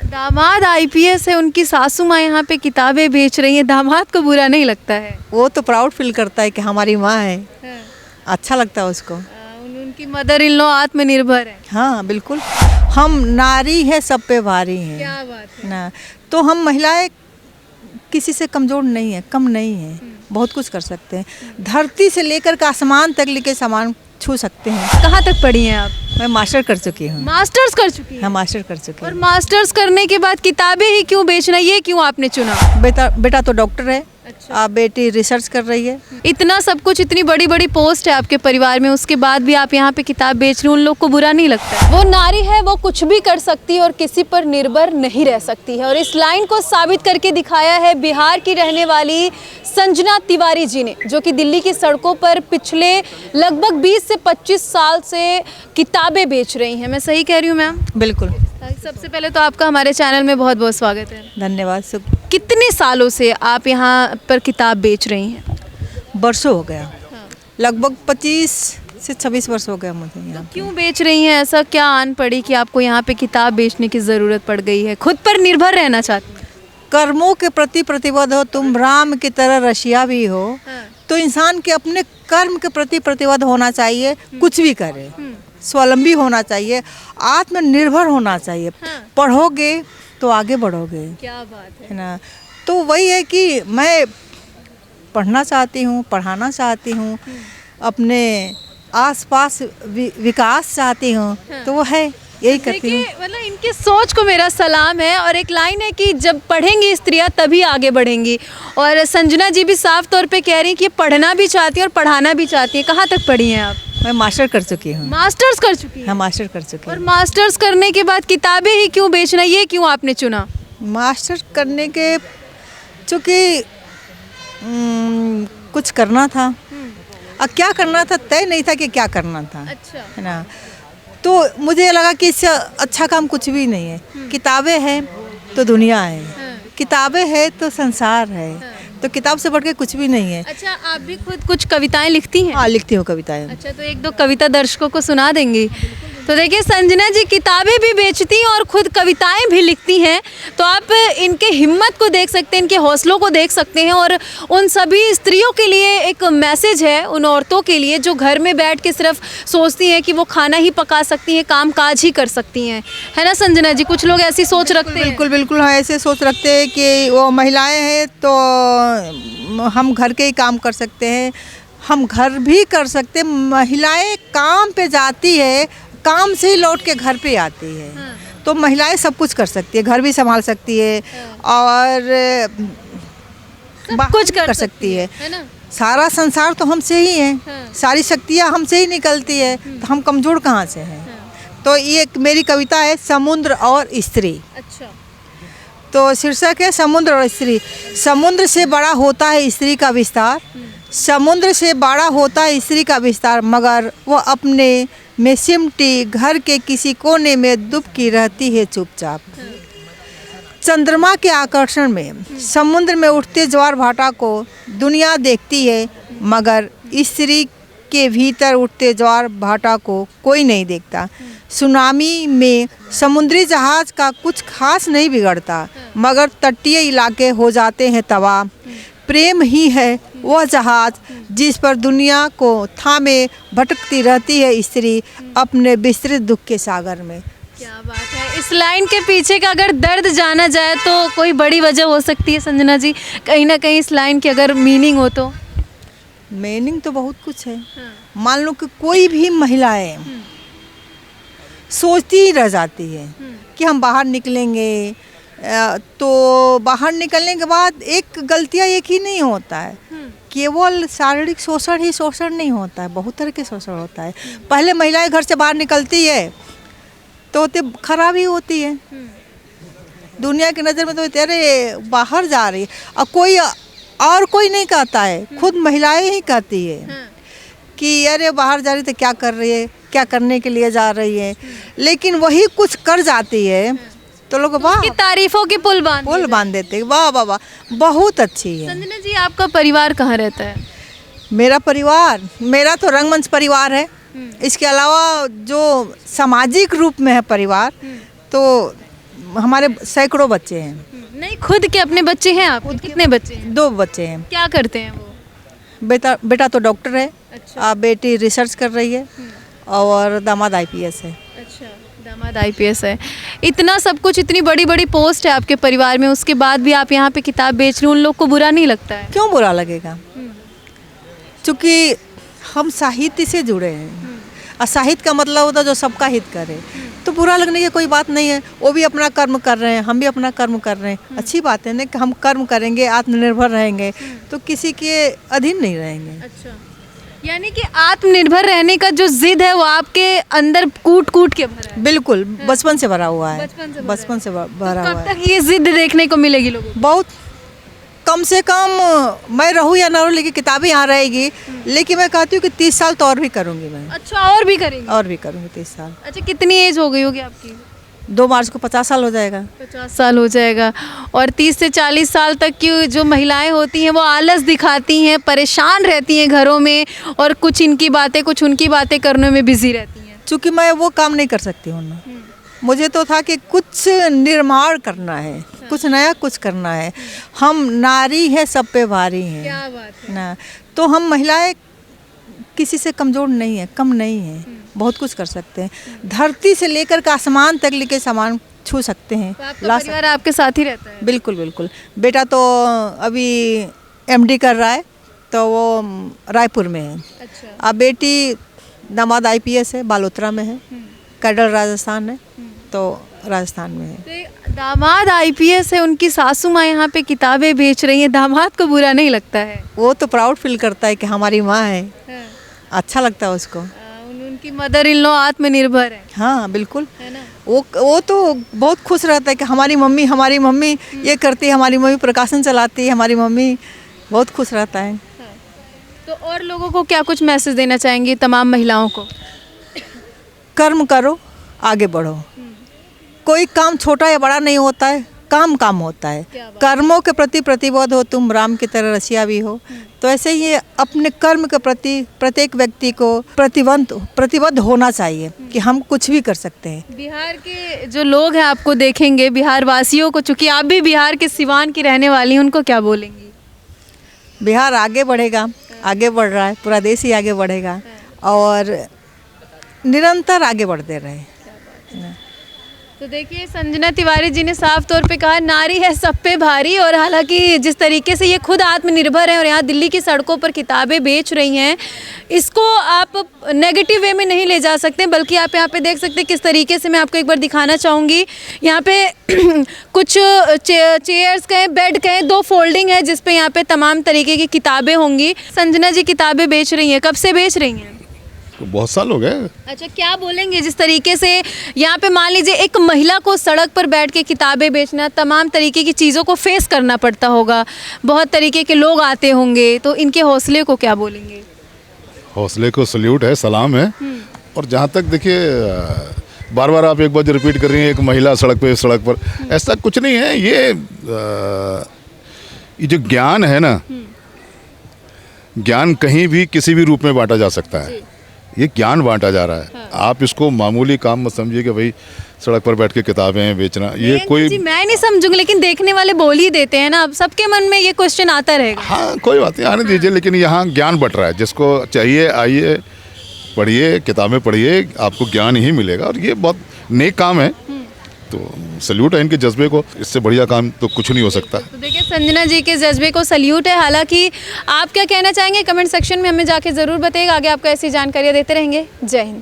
दामाद आईपीएस है, उनकी सासू माँ यहाँ पे किताबें बेच रही हैं, दामाद को बुरा नहीं लगता है? वो तो प्राउड फील करता है कि हमारी माँ है, अच्छा लगता है उसको। उनकी मदर इन लॉ आत्मनिर्भर है। हाँ बिल्कुल, हम नारी है सब पे भारी हैं। क्या बात है ना, तो हम महिलाएं किसी से कमज़ोर नहीं है, कम नहीं है, बहुत कुछ कर सकते हैं। धरती से लेकर के आसमान तक लेके सामान छू सकते हैं। कहाँ तक पढ़ी हैं आप? मैं मास्टर कर चुकी हूँ। मास्टर्स कर चुकी हैं? हाँ मास्टर कर चुकी और हूँ। मास्टर्स करने के बाद किताबें ही क्यों बेचना, ये क्यों आपने चुना? बेटा तो डॉक्टर है। अच्छा। बेटी रिसर्च कर रही है। इतना सब कुछ, इतनी बड़ी बड़ी पोस्ट है आपके परिवार में, उसके बाद भी आप यहाँ पे किताब बेच रहे हो, उन लोग को बुरा नहीं लगता है? वो नारी है, वो कुछ भी कर सकती है और किसी पर निर्भर नहीं रह सकती है, और इस लाइन को साबित करके दिखाया है बिहार की रहने वाली संजना तिवारी जी ने, जो कि दिल्ली की सड़कों पर पिछले लगभग 20 से 25 साल से किताबें बेच रही हैं। मैं सही कह रही हूँ मैम? बिल्कुल। सबसे पहले तो आपका हमारे चैनल में बहुत बहुत स्वागत है। धन्यवाद। कितने सालों से आप यहाँ पर किताब बेच रही हैं? वर्षों हो गया, लगभग 25 से 26 वर्ष हो गया मुझे यहाँ। क्यों बेच रही हैं? ऐसा क्या आन पड़ी कि आपको यहाँ पे किताब बेचने की ज़रूरत पड़ गई है? खुद पर निर्भर रहना चाहती हैं? कर्मों के प्रति प्रतिबद्ध हो, तुम राम की तरह रशिया भी हो, तो इंसान के अपने कर्म के प्रति प्रतिबद्ध होना चाहिए। कुछ भी करे, स्वावलंबी होना चाहिए, आत्मनिर्भर होना चाहिए। पढ़ोगे तो आगे बढ़ोगे। क्या बात है ना। तो वही है कि मैं पढ़ना चाहती हूँ, पढ़ाना चाहती हूँ, अपने आसपास विकास चाहती हूँ, तो वो है, यही करती हूँ। मतलब इनकी सोच को मेरा सलाम है। और एक लाइन है कि जब पढ़ेंगी स्त्रियां तभी आगे बढ़ेंगी, और संजना जी भी साफ तौर पे कह रही हैं कि पढ़ना भी चाहती हैं और पढ़ाना भी चाहती हैं। कहाँ तक पढ़ी हैं आप? मैं मास्टर कर चुकी हूँ। मास्टर्स कर चुकी हैं? हाँ मास्टर कर चुकी और हूँ। मास्टर्स करने के बाद किताबें ही क्यों बेचना, ये क्यों आपने चुना? मास्टर करने के चूँकि कुछ करना था, अब क्या करना था तय नहीं था कि क्या करना था। अच्छा। है ना। तो मुझे लगा कि इससे अच्छा काम कुछ भी नहीं है। किताबें हैं तो दुनिया है, किताबें है तो संसार है, तो किताब से बढ़ के कुछ भी नहीं है। अच्छा, आप भी खुद कुछ कविताएं लिखती हैं? हाँ लिखती हूँ कविताएं। अच्छा, तो एक दो कविता दर्शकों को सुना देंगी? तो देखिए, संजना जी किताबें भी बेचती हैं और खुद कविताएं भी लिखती हैं, तो आप इनके हिम्मत को देख सकते हैं, इनके हौसलों को देख सकते हैं। और उन सभी स्त्रियों के लिए एक मैसेज है, उन औरतों के लिए जो घर में बैठ के सिर्फ सोचती हैं कि वो खाना ही पका सकती हैं, काम काज ही कर सकती हैं। है ना संजना जी? कुछ लोग ऐसी सोच रखते हैं। बिल्कुल बिल्कुल, हाँ ऐसे सोच रखते हैं कि वो महिलाएं हैं तो हम घर के ही काम कर सकते हैं, हम घर भी कर सकते हैं। महिलाएं काम पे जाती है, काम से ही लौट के घर पे आती है। तो महिलाएं सब कुछ कर सकती है, घर भी संभाल सकती है और सब कुछ कर सकती है ना? सारा संसार तो हमसे ही है। सारी शक्तियाँ हमसे ही निकलती है, तो हम कमज़ोर कहाँ से हैं। तो ये मेरी कविता है समुद्र और स्त्री। अच्छा। तो शीर्षक है समुद्र और स्त्री। समुद्र से बड़ा होता है स्त्री का विस्तार, समुद्र से बड़ा होता है स्त्री का विस्तार, मगर वो अपने में सिमटी घर के किसी कोने में दुबकी रहती है चुपचाप। चंद्रमा के आकर्षण में समुद्र में उठते ज्वार भाटा को दुनिया देखती है, मगर स्त्री के भीतर उठते ज्वार भाटा को कोई नहीं देखता। सुनामी में समुद्री जहाज का कुछ खास नहीं बिगड़ता, मगर तटीय इलाके हो जाते हैं तबाह। प्रेम ही है वह जहाज जिस पर दुनिया को थामे भटकती रहती है स्त्री अपने विस्तृत दुख के सागर में। क्या बात है। इस लाइन के पीछे का अगर दर्द जाना जाए तो कोई बड़ी वजह हो सकती है संजना जी, कहीं ना कहीं इस लाइन की अगर मीनिंग हो तो? मीनिंग तो बहुत कुछ है। मान लो कि कोई भी महिलाएं सोचती ही रह जाती है कि हम बाहर निकलेंगे, तो बाहर निकलने के बाद एक गलतियाँ एक ही नहीं होता है, केवल शारीरिक शोषण ही शोषण नहीं होता है, बहुत तरह के शोषण होता है। पहले महिलाएं घर से बाहर निकलती है तो खराब ही होती है, दुनिया की नज़र में तो तेरे बाहर जा रही है, और कोई नहीं कहता है, खुद महिलाएं ही कहती है कि अरे बाहर जा रही तो क्या कर रही है, क्या करने के लिए जा रही है। लेकिन वही कुछ कर जाती है तो लोग वाह की तारीफों की पुल बांध देते, वाह वाह वाह बहुत अच्छी है। संजना जी, आपका परिवार कहाँ रहता है? मेरा तो रंगमंच परिवार है। इसके अलावा जो सामाजिक रूप में है परिवार, तो हमारे सैकड़ों बच्चे हैं। नहीं, खुद के अपने बच्चे हैं आप? कितने बच्चे हैं? 2 बच्चे हैं। क्या करते हैं वो? बेटा तो डॉक्टर है। अच्छा। बेटी रिसर्च कर रही है और दामाद IPS है। अच्छा, दामाद IPS है। इतना सब कुछ, इतनी बड़ी बड़ी पोस्ट है आपके परिवार में, उसके बाद भी आप यहाँ पे किताब बेच रहे हो, उन लोग को बुरा नहीं लगता है? क्यों बुरा लगेगा? क्योंकि हम साहित्य से जुड़े हैं और साहित्य का मतलब होता है जो सबका हित करे, तो बुरा लगने की कोई बात नहीं है। वो भी अपना कर्म कर रहे हैं, हम भी अपना कर्म कर रहे हैं। अच्छी बात है ना कि हम कर्म करेंगे, आत्मनिर्भर रहेंगे तो किसी के अधीन नहीं रहेंगे। अच्छा, यानी कि आत्मनिर्भर रहने का जो जिद है वो आपके अंदर कूट कूट के भरा है? बिल्कुल, बचपन से भरा हुआ है। बचपन से भरा तो हुआ कब है। तक ये जिद देखने को मिलेगी लोगों को? बहुत कम से कम मैं रहूँ या ना रहूँ, लेकिन किताबें यहाँ रहेगी। लेकिन मैं कहती हूँ कि 30 साल तो और भी करूँगी मैं। अच्छा, और भी करेंगे? और भी करूँगी 30 साल। अच्छा, कितनी एज हो गई होगी आपकी? 2 मार्च को 50 साल हो जाएगा। 50 साल हो जाएगा। और 30 से 40 साल तक की जो महिलाएं होती हैं वो आलस दिखाती हैं, परेशान रहती हैं घरों में, और कुछ इनकी बातें कुछ उनकी बातें करने में बिजी रहती हैं। चूँकि मैं वो काम नहीं कर सकती हूँ ना, मुझे तो था कि कुछ निर्माण करना है, कुछ नया कुछ करना है। हम नारी है सब पे भारी हैं। क्या बात है। ना, तो हम महिलाएं किसी से कमज़ोर नहीं है, कम नहीं है, बहुत कुछ कर सकते हैं। धरती से लेकर के आसमान तक लेके सामान छू सकते हैं, तो आपका ला परिवार आपके साथ ही रहता है? बिल्कुल बिल्कुल। बेटा तो अभी MD कर रहा है, तो वो रायपुर में है। अच्छा। अब बेटी दामाद IPS है, बालोतरा में है। कैडर राजस्थान है, तो राजस्थान में है। तो दामाद IPS है, उनकी सासू माँ यहाँ पे किताबें बेच रही हैं, दामाद को बुरा नहीं लगता है? वो तो प्राउड फील करता है कि हमारी माँ है, अच्छा लगता है उसको। उनकी मदर इन लॉ आत्मनिर्भर है। हाँ बिल्कुल, है ना? वो तो बहुत खुश रहता है कि हमारी मम्मी ये करती है, हमारी मम्मी प्रकाशन चलाती है, हमारी मम्मी बहुत खुश रहता है। तो और लोगों को क्या कुछ मैसेज देना चाहेंगे, तमाम महिलाओं को? कर्म करो, आगे बढ़ो। कोई काम छोटा या बड़ा नहीं होता है, काम होता है। कर्मों के प्रति प्रतिबद्ध हो, तुम राम की तरह रसिया भी हो। तो ऐसे ही अपने कर्म के प्रति प्रत्येक व्यक्ति को प्रतिबद्ध होना चाहिए कि हम कुछ भी कर सकते हैं। बिहार के जो लोग हैं आपको देखेंगे, बिहार वासियों को, चूंकि आप भी बिहार के सिवान की रहने वाली हैं, उनको क्या बोलेंगी? बिहार आगे बढ़ेगा, आगे बढ़ रहा है, पूरा देश ही आगे बढ़ेगा और निरंतर आगे बढ़ते रहे। तो देखिए, संजना तिवारी जी ने साफ तौर पे कहा नारी है सब पे भारी, और हालांकि जिस तरीके से ये खुद आत्मनिर्भर है और यहाँ दिल्ली की सड़कों पर किताबें बेच रही हैं, इसको आप नेगेटिव वे में नहीं ले जा सकते, बल्कि आप यहाँ पे देख सकते हैं किस तरीके से। मैं आपको एक बार दिखाना चाहूँगी, यहाँ पे कुछ चेयर्स कहें, बेड कहें, 2 फोल्डिंग है जिस पे यहाँ पे तमाम तरीके की किताबें होंगी। संजना जी किताबें बेच रही हैं, कब से बेच रही हैं? तो बहुत साल हो गए। अच्छा, क्या बोलेंगे जिस तरीके से यहाँ पे मान लीजिए एक महिला को सड़क पर बैठ के किताबें बेचना, तमाम तरीके की चीज़ों को फेस करना पड़ता होगा, बहुत तरीके के लोग आते होंगे, तो इनके हौसले को क्या बोलेंगे? हौसले को सल्यूट है, सलाम है। और जहाँ तक देखिए, बार बार आप एक बार रिपीट कर रही हैं, एक महिला सड़क पर, ऐसा कुछ नहीं है। ये जो ज्ञान है ना, ज्ञान कहीं भी किसी भी रूप में बांटा जा सकता है। ये ज्ञान बांटा जा रहा है। हाँ। आप इसको मामूली काम मत समझिए कि भाई सड़क पर बैठ के किताबें बेचना, ये कोई जी मैं नहीं समझूंगी, लेकिन देखने वाले बोल ही देते हैं ना, अब सबके मन में ये क्वेश्चन आता रहेगा। हाँ, कोई बात नहीं, आने दीजिए। लेकिन यहाँ ज्ञान बट रहा है, जिसको चाहिए आइए, पढ़िए, किताबें पढ़िए, आपको ज्ञान ही मिलेगा। और ये बहुत नेक काम है, तो सल्यूट है इनके जज्बे को। इससे बढ़िया काम तो कुछ नहीं हो सकता। तो देखिए, संजना जी के जज्बे को सल्यूट है। हालांकि आप क्या कहना चाहेंगे कमेंट सेक्शन में हमें जाके ज़रूर बताइएगा। आगे आपको ऐसी जानकारियाँ देते रहेंगे। जय हिंद।